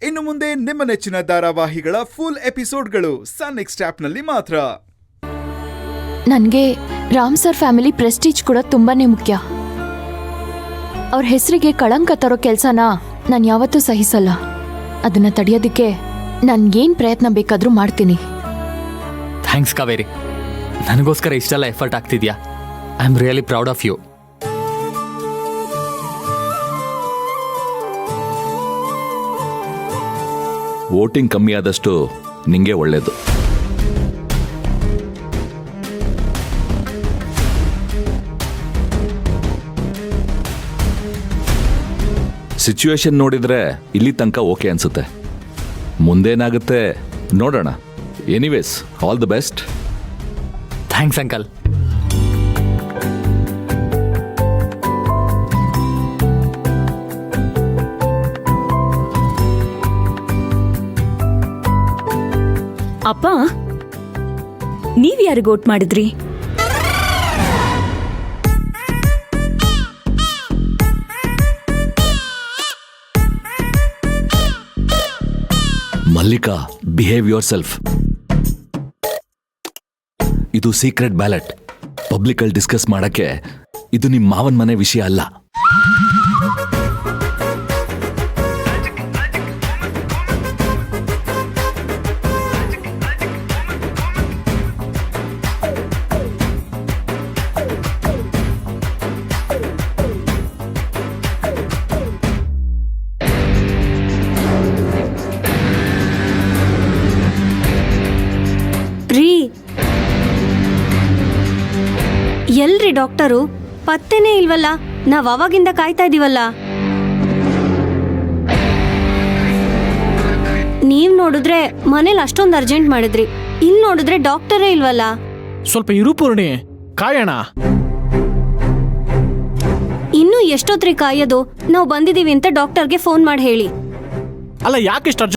ಇನ್ನು ಮುಂದೆ ನಿಮ್ಮ ನೆಚ್ಚಿನ ಧಾರಾವಾಹಿಗಳ ಫುಲ್ ಎಪಿಸೋಡ್ಗಳು ಸನ್ ನೆಕ್ಸ್ಟ್ ಆಪ್ನಲ್ಲಿ ಮಾತ್ರ. ನನಗೆ ರಾಮ್ ಸರ್ ಫ್ಯಾಮಿಲಿ ಪ್ರೆಸ್ಟೀಜ್ ಕೂಡ ತುಂಬಾನೇ ಮುಖ್ಯ. ಅವ್ರ ಹೆಸರಿಗೆ ಕಳಂಕ ತರೋ ಕೆಲಸನ ನಾನು ಯಾವತ್ತೂ ಸಹಿಸಲ್ಲ. ಅದನ್ನ ತಡೆಯೋದಕ್ಕೆ ನನ್ಗೇನ್ ಪ್ರಯತ್ನ ಬೇಕಾದ್ರೂ ಮಾಡ್ತೀನಿ. ಥ್ಯಾಂಕ್ಸ್ ಕಾವೇರಿ, ನನಗೋಸ್ಕರ ಇಷ್ಟೆಲ್ಲ ಎಫರ್ಟ್ ಆಗ್ತಿದ್ಯಾ. I am really proud of you. Voting ಕಮ್ಮಿ ಆದಷ್ಟು ನಿಂಗೆ ಒಳ್ಳೇದು. ಸಿಚುವೇಶನ್ ನೋಡಿದ್ರೆ ಇಲ್ಲಿ ತನಕ ಓಕೆ ಅನ್ಸುತ್ತೆ. ಮುಂದೇನಾಗುತ್ತೆ ನೋಡೋಣ. Anyways, all the best. Thanks uncle. ಅಪ್ಪ, ನೀವ್ ಯಾರಿಗೆ ವೋಟ್ ಮಾಡಿದ್ರಿ? Mallika, behave your self. ಇದು ಸೀಕ್ರೆಟ್ ಬ್ಯಾಲೆಟ್. ಪಬ್ಲಿಕ್ ಅಲ್ಲಿ ಡಿಸ್ಕಸ್ ಮಾಡಕ್ಕೆ ಇದು ನಿಮ್ಮ ಮಾವನ್ ಮನೆ ವಿಷಯ ಅಲ್ಲ. ಎಲ್ರಿ ಡಾಕ್ಟರು? ಪತ್ತೆನೇ ಇಲ್ವಲ್ಲ. ನಾವ್ ಅವಾಗಿಂದ ಕಾಯ್ತಾ ಇದೀವಲ್ಲ. ನೀವ್ ನೋಡಿದ್ರೆ ಮನೇಲಿ ಅಷ್ಟೊಂದು ಅರ್ಜೆಂಟ್ ಮಾಡಿದ್ರಿ, ಇಲ್ಲಿ ನೋಡಿದ್ರೆ ಡಾಕ್ಟರೇ ಇಲ್ವಲ್ಲ. ಸ್ವಲ್ಪ ಇರು ಪೂರ್ಣಿ, ಕಾಯೋಣ. ಇನ್ನೂ ಎಷ್ಟೊತ್ರಿ ಕಾಯೋದು? ನಾವು ಬಂದಿದೀವಿ ಅಂತ ಡಾಕ್ಟರ್ಗೆ ಫೋನ್ ಮಾಡಿ ಹೇಳಿ. ಅಲ್ಲ, ಯಾಕೆ ಇಷ್ಟ